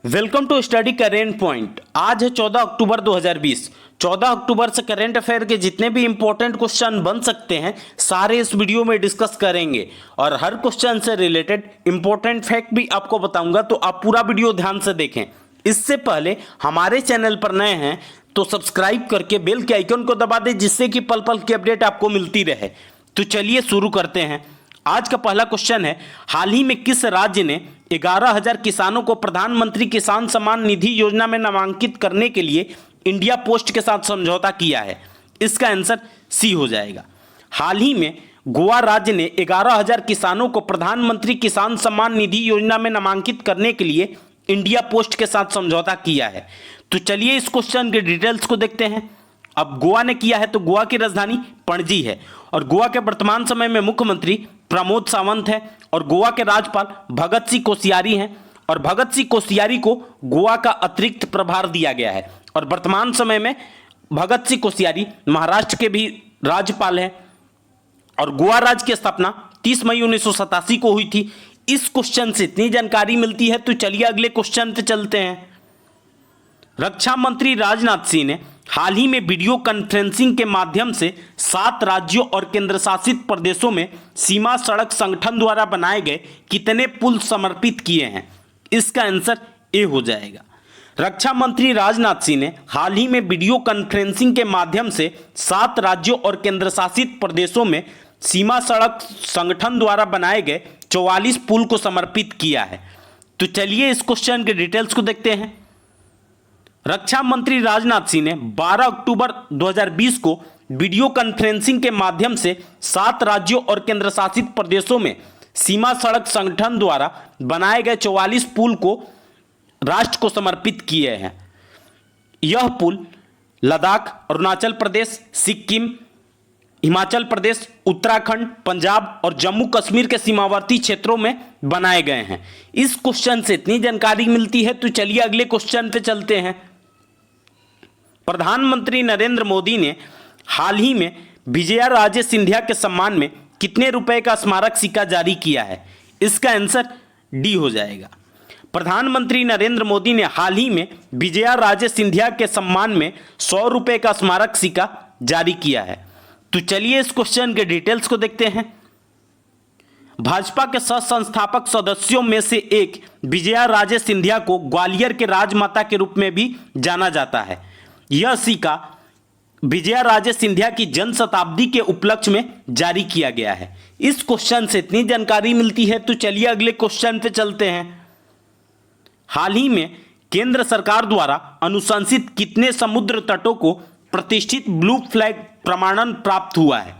Welcome to study current point. आज है 14 अक्टूबर 2020। 14 अक्टूबर से करेंट अफेयर के जितने भी इंपॉर्टेंट क्वेश्चन बन सकते हैं सारे इस वीडियो में डिस्कस करेंगे और हर क्वेश्चन से रिलेटेड इंपॉर्टेंट फैक्ट भी आपको बताऊंगा, तो आप पूरा वीडियो ध्यान से देखें। इससे पहले हमारे चैनल पर नए हैं तो सब्सक्राइब करके बेल के आइकन को दबा दें, जिससे कि पल पल की अपडेट आपको मिलती रहे। तो चलिए शुरू करते हैं। आज का पहला क्वेश्चन है, हाल ही में किस राज्य ने 11,000 किसानों को प्रधानमंत्री किसान सम्मान निधि योजना में नामांकित करने के लिए इंडिया पोस्ट के साथ समझौता किया है? इसका आंसर सी हो जाएगा। हाल ही में गोवा राज्य ने 11,000 किसानों को प्रधानमंत्री किसान सम्मान निधि योजना में नामांकित करने के लिए इंडिया पोस्ट के साथ समझौता किया है। तो चलिए इस क्वेश्चन के डिटेल्स को देखते हैं। अब गोवा ने किया है तो गोवा की राजधानी पणजी है और गोवा के वर्तमान समय में मुख्यमंत्री प्रमोद सावंत है और गोवा के राज्यपाल भगत सिंह कोश्यारी हैं और भगत सिंह कोश्यारी को गोवा का अतिरिक्त प्रभार दिया गया है और वर्तमान समय में भगत सिंह कोश्यारी महाराष्ट्र के भी राज्यपाल हैं और गोवा राज्य की स्थापना 30 मई 1987 को हुई थी। इस क्वेश्चन से इतनी जानकारी मिलती है। तो चलिए अगले क्वेश्चन पे चलते हैं। रक्षा मंत्री राजनाथ सिंह ने हाल ही में वीडियो कॉन्फ्रेंसिंग के माध्यम से 7 राज्यों और केंद्र शासित प्रदेशों में सीमा सड़क संगठन द्वारा बनाए गए कितने पुल समर्पित किए हैं? इसका आंसर ए हो जाएगा। रक्षा मंत्री राजनाथ सिंह ने हाल ही में वीडियो कॉन्फ्रेंसिंग के माध्यम से 7 राज्यों और केंद्र शासित प्रदेशों में सीमा सड़क संगठन द्वारा बनाए गए 44 पुल को समर्पित किया है। तो चलिए इस क्वेश्चन के डिटेल्स को देखते हैं। रक्षा मंत्री राजनाथ सिंह ने 12 अक्टूबर 2020 को वीडियो कॉन्फ्रेंसिंग के माध्यम से 7 राज्यों और केंद्र शासित प्रदेशों में सीमा सड़क संगठन द्वारा बनाए गए 44 पुल को राष्ट्र को समर्पित किए हैं। यह पुल लद्दाख, अरुणाचल प्रदेश, सिक्किम, हिमाचल प्रदेश, उत्तराखंड, पंजाब और जम्मू कश्मीर के सीमावर्ती क्षेत्रों में बनाए गए हैं। इस क्वेश्चन से इतनी जानकारी मिलती है। तो चलिए अगले क्वेश्चन पे चलते हैं। प्रधानमंत्री नरेंद्र मोदी ने हाल ही में विजया राजे सिंधिया के सम्मान में कितने रुपए का स्मारक सिक्का जारी किया है? इसका आंसर डी हो जाएगा। प्रधानमंत्री नरेंद्र मोदी ने हाल ही में विजया राजे सिंधिया के सम्मान में 100 रुपए का स्मारक सिक्का जारी किया है। तो चलिए इस क्वेश्चन के डिटेल्स को देखते हैं। भाजपा के सह संस्थापक सदस्यों में से एक विजया राजे सिंधिया को ग्वालियर के राजमाता के रूप में भी जाना जाता है। यह सिक्का विजया राजे सिंधिया की जन्म शताब्दी के उपलक्ष्य में जारी किया गया है। इस क्वेश्चन से इतनी जानकारी मिलती है। तो चलिए अगले क्वेश्चन पे चलते हैं। हाल ही में केंद्र सरकार द्वारा अनुशंसित कितने समुद्र तटों को प्रतिष्ठित ब्लू फ्लैग प्रमाणन प्राप्त हुआ है?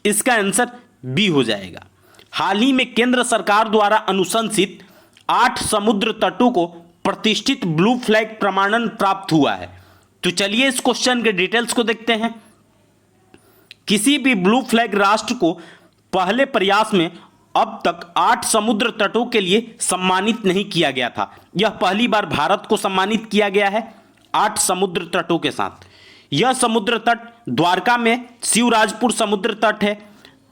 इसका आंसर बी हो जाएगा। हाल ही में केंद्र सरकार द्वारा अनुशंसित 8 समुद्र तटों को प्रतिष्ठित ब्लू फ्लैग प्रमाणन प्राप्त हुआ है। तो चलिए इस क्वेश्चन के डिटेल्स को देखते हैं। किसी भी ब्लू फ्लैग राष्ट्र को पहले प्रयास में अब तक 8 समुद्र तटों के लिए सम्मानित नहीं किया गया था। यह पहली बार भारत को सम्मानित किया गया है 8 समुद्र तटों के साथ। यह समुद्र तट द्वारका में शिवराजपुर समुद्र तट है,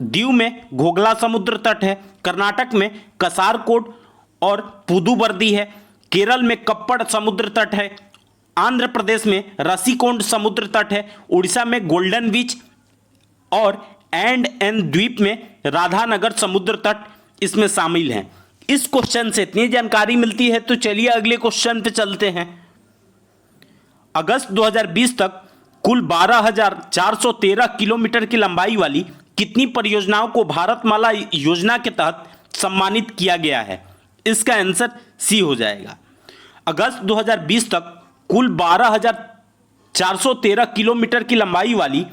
दीव में घोघला समुद्र तट है, कर्नाटक में कसारकोड और पुदुवर्दी है, केरल में कप्पड़ समुद्र तट है, आंध्र प्रदेश में रसीकोंड समुद्र तट है, उड़ीसा में गोल्डन बीच और एंड द्वीप में राधानगर समुद्र तट इसमें शामिल हैं। इस क्वेश्चन से इतनी जानकारी मिलती है। तो चलिए अगले क्वेश्चन पे चलते हैं। अगस्त 2020 तक कुल 12,413 किलोमीटर की लंबाई वाली कितनी परियोजनाओं को भारतमाला योजना के तहत सम्मानित किया गया है? इसका आंसर सी हो जाएगा। अगस्त 2020 तक कुल 12,413 किलोमीटर की लंबाई वाली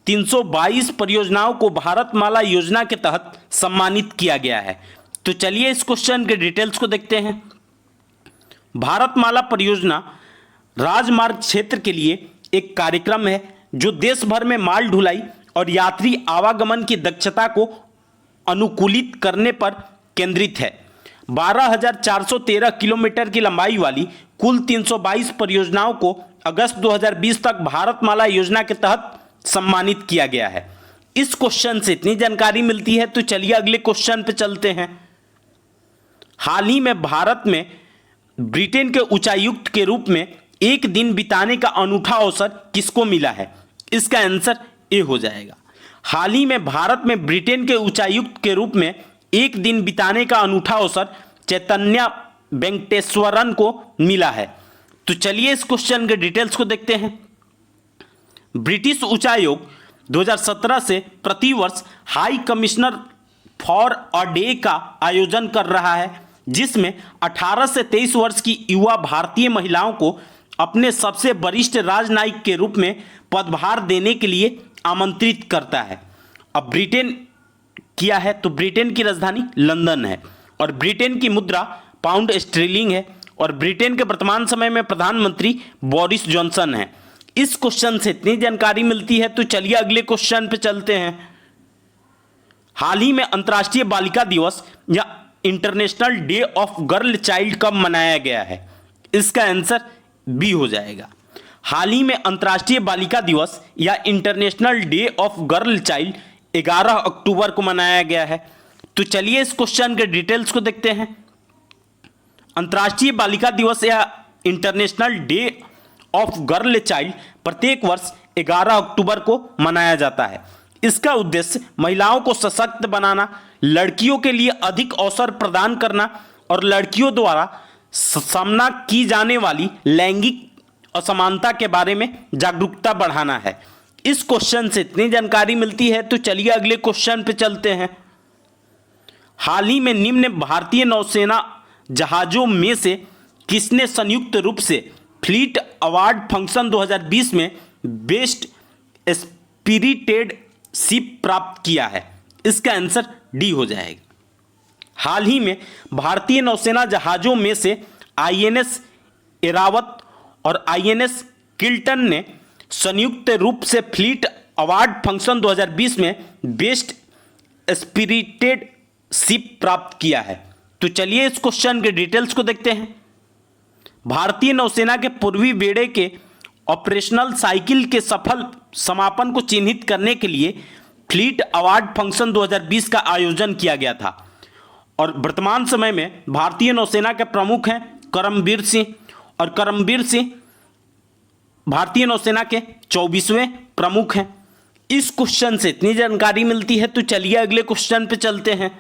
322 परियोजनाओं को भारतमाला योजना के तहत सम्मानित किया गया है। तो चलिए इस क्वेश्चन के डिटेल्स को देखते हैं। भारतमाला परियोजना राजमार्ग क्षेत्र के लिए एक कार्यक्रम है जो देश भर में माल ढुलाई और यात्री आवागमन की दक्षता को अनुकूलित करने पर केंद्रित है। 12,413 किलोमीटर की लंबाई वाली कुल 322 परियोजनाओं को अगस्त 2020 तक भारतमाला योजना के तहत सम्मानित किया गया है। इस क्वेश्चन से इतनी जानकारी मिलती है। तो चलिए अगले क्वेश्चन पे चलते हैं। हाल ही में भारत में ब्रिटेन के उच्चायुक्त के रूप में एक दिन बिताने का अनूठा अवसर किसको मिला है? इसका आंसर ए हो जाएगा। हाल ही में भारत में ब्रिटेन के उच्चायुक्त के रूप में एक दिन बिताने का अनूठा अवसर चैतन्य वेंकटेश्वरन को मिला है। तो चलिए इस क्वेश्चन के डिटेल्स को देखते हैं। ब्रिटिश उच्चायोग 2017 से प्रतिवर्ष high commissioner for a day का आयोजन कर रहा है, जिसमें 18 से 23 वर्ष की युवा भारतीय महिलाओं को अपने सबसे वरिष्ठ राजनयिक के रूप में पदभार देने के लिए आमंत्रित करता है। अब ब्रिटेन किया है तो ब्रिटेन की राजधानी लंदन है और ब्रिटेन की मुद्रा पाउंड स्टर्लिंग है और ब्रिटेन के वर्तमान समय में प्रधानमंत्री बोरिस जॉनसन है। इस क्वेश्चन से इतनी जानकारी मिलती है तो चलिए अगले क्वेश्चन पे चलते हैं। हाल ही में अंतर्राष्ट्रीय बालिका दिवस या international day of girl child कब मनाया गया है? इसका आंसर बी हो जाएगा। हाल ही में अंतर्राष्ट्रीय बालिका दिवस या international day of girl child 11 अक्टूबर को मनाया गया है। तो चलिए इस क्वेश्चन के डिटेल्स को देखते हैं। अंतर्राष्ट्रीय बालिका दिवस या international day of girl child प्रत्येक वर्ष 11 अक्टूबर को मनाया जाता है। इसका उद्देश्य महिलाओं को सशक्त बनाना, लड़कियों के लिए अधिक अवसर प्रदान करना और लड़कियों द्वारा सामना की जाने वाली लैंगिक असमानता के बारे में जागरूकता बढ़ाना है। इस क्वेश्चन से इतनी जानकारी मिलती है तो चलिए अगले क्वेश्चन पे चलते हैं। हाल ही में निम्न भारतीय नौसेना जहाजों में से किसने संयुक्त रूप से फ्लीट अवार्ड फंक्शन 2020 में बेस्ट स्पिरिटेड शिप प्राप्त किया है? इसका आंसर डी हो जाएगा। हाल ही में भारतीय नौसेना जहाजों में से आईएनएस एरावत और आईएनएस किल्टन ने संयुक्त रूप से फ्लीट अवार्ड फंक्शन 2020 में बेस्ट स्पिरिटेड शिप प्राप्त किया है। तो चलिए इस क्वेश्चन के डिटेल्स को देखते हैं। भारतीय नौसेना के पूर्वी बेड़े के ऑपरेशनल साइकिल के सफल समापन को चिन्हित करने के लिए फ्लीट अवार्ड फंक्शन 2020 का आयोजन किया गया था और वर्तमान समय में भारतीय नौसेना के प्रमुख हैं करमबीर सिंह और करमबीर सिंह भारतीय नौसेना के 24वें प्रमुख हैं। इस क्वेश्चन से इतनी जानकारी मिलती है तो चलिए अगले क्वेश्चन पे चलते हैं।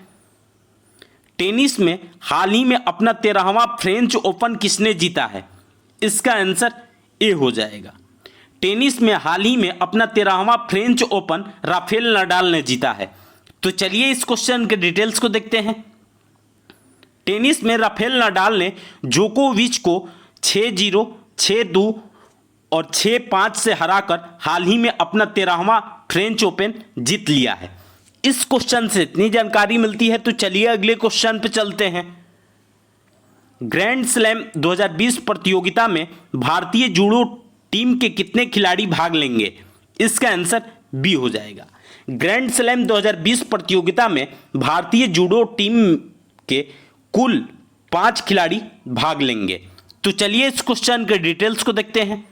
टेनिस में हाल ही में अपना 13वां फ्रेंच ओपन किसने जीता है? इसका आंसर ए हो जाएगा। टेनिस में हाल ही में अपना 13वां फ्रेंच ओपन राफेल नडाल ने जीता है। तो चलिए इस क्वेश्चन के डिटेल्स को देखते हैं। टेनिस में राफेल नडाल ने जोकोविच को 6-0, 6-2 और 6-5 से हराकर हाल ही में अपना 13वां फ्रेंच ओपन जीत लिया है। इस क्वेश्चन से इतनी जानकारी मिलती है तो चलिए अगले क्वेश्चन पे चलते हैं। ग्रैंड स्लैम 2020 प्रतियोगिता में भारतीय जूडो टीम के कितने खिलाड़ी भाग लेंगे? इसका आंसर बी हो जाएगा। ग्रैंड स्लैम 2020 प्रतियोगिता में भारतीय जूडो टीम के कुल 5 खिलाड़ी भाग लेंगे। तो चलिए इस क्वेश्चन के डिटेल्स को देखते हैं।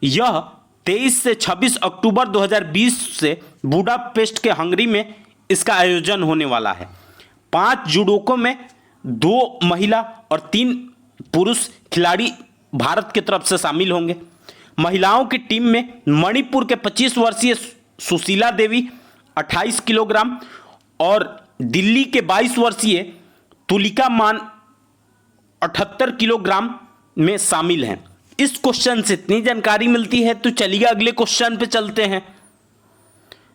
यह 23 से 26 अक्टूबर 2020 से बुडापेस्ट के हंगरी में इसका आयोजन होने वाला है। 5 जुडोकों में 2 महिला और 3 पुरुष खिलाड़ी भारत की तरफ से शामिल होंगे। महिलाओं की टीम में मणिपुर के 25 वर्षीय सुशीला देवी 28 किलोग्राम और दिल्ली के 22 वर्षीय तुलिका मान 78 किलोग्राम में शामिल हैं। इस क्वेश्चन से इतनी जानकारी मिलती है तो चलिए अगले क्वेश्चन पे चलते हैं।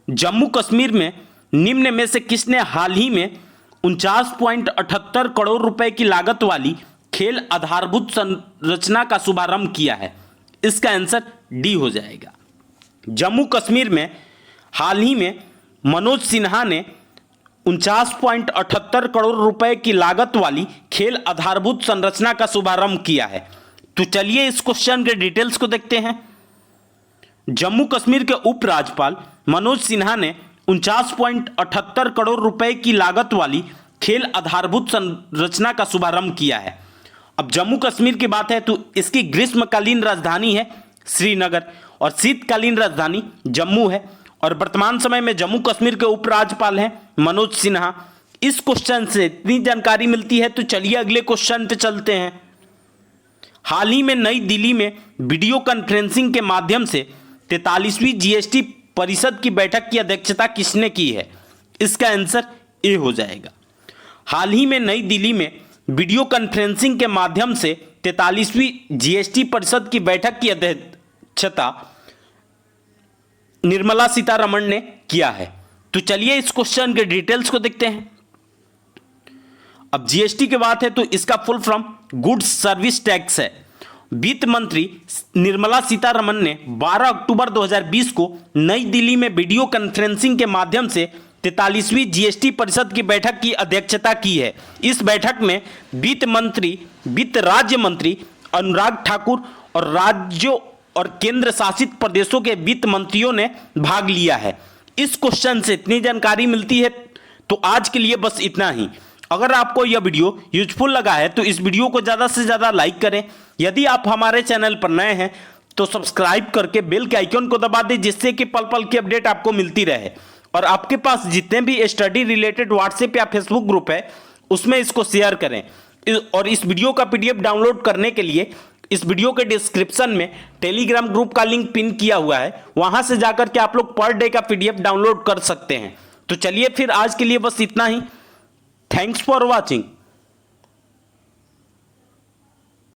जम्मू कश्मीर में निम्न में से किसने हाल ही में 49.78 करोड़ रुपए की लागत वाली खेल आधारभूत संरचना का शुभारंभ किया है? इसका आंसर डी हो जाएगा। जम्मू कश्मीर में हाल ही में मनोज सिन्हा ने 49.78 करोड़ रुपए की लागत वाली खेल आधारभूत संरचना का शुभारंभ किया है। तो चलिए इस क्वेश्चन के डिटेल्स को देखते हैं। जम्मू कश्मीर के उपराज्यपाल मनोज सिन्हा ने 49.78 करोड़ रुपए की लागत वाली खेल आधारभूत संरचना का शुभारंभ किया है। अब जम्मू कश्मीर की बात है तो इसकी ग्रीष्मकालीन राजधानी है श्रीनगर और शीतकालीन राजधानी जम्मू है और वर्तमान समय में जम्मू कश्मीर के उपराज्यपाल हैं मनोज सिन्हा। इस क्वेश्चन से इतनी जानकारी मिलती है। तो चलिए अगले क्वेश्चन पे चलते हैं। हाल ही में नई दिल्ली में वीडियो कॉन्फ्रेंसिंग के माध्यम से 43वीं जीएसटी परिषद की बैठक की अध्यक्षता किसने की है? इसका आंसर ए हो जाएगा। हाल ही में नई दिल्ली में वीडियो कॉन्फ्रेंसिंग के माध्यम से 43वीं जीएसटी परिषद की बैठक की अध्यक्षता निर्मला सीतारमण ने किया है। तो चलिए इस क्वेश्चन के डिटेल्स को देखते हैं। अब जीएसटी की बात है तो इसका full form goods service tax है। वित्त मंत्री निर्मला सीतारमण ने 12 अक्टूबर 2020 को नई दिल्ली में वीडियो कॉन्फ्रेंसिंग के माध्यम से 43वीं जीएसटी परिषद की बैठक की अध्यक्षता की है। इस बैठक में वित्त राज्य मंत्री अनुराग ठाकुर और राज्यों और केंद्र शासित प्रदेशों के वित्त मंत्रियों ने भाग लिया है। इस क्वेश्चन से इतनी जानकारी मिलती है। तो आज के लिए बस इतना ही। अगर आपको यह वीडियो यूजफुल लगा है तो इस वीडियो को ज़्यादा से ज़्यादा लाइक करें। यदि आप हमारे चैनल पर नए हैं तो सब्सक्राइब करके बेल के आइकन को दबा दें, जिससे कि पल पल की अपडेट आपको मिलती रहे। और आपके पास जितने भी स्टडी रिलेटेड व्हाट्सएप या फेसबुक ग्रुप है उसमें इसको शेयर करें। और इस वीडियो का पीडीएफ डाउनलोड करने के लिए इस वीडियो के डिस्क्रिप्शन में टेलीग्राम ग्रुप का लिंक पिन किया हुआ है, वहां से जाकर के आप लोग पर डे का पीडीएफ डाउनलोड कर सकते हैं। तो चलिए फिर आज के लिए बस इतना ही। Thanks for watching.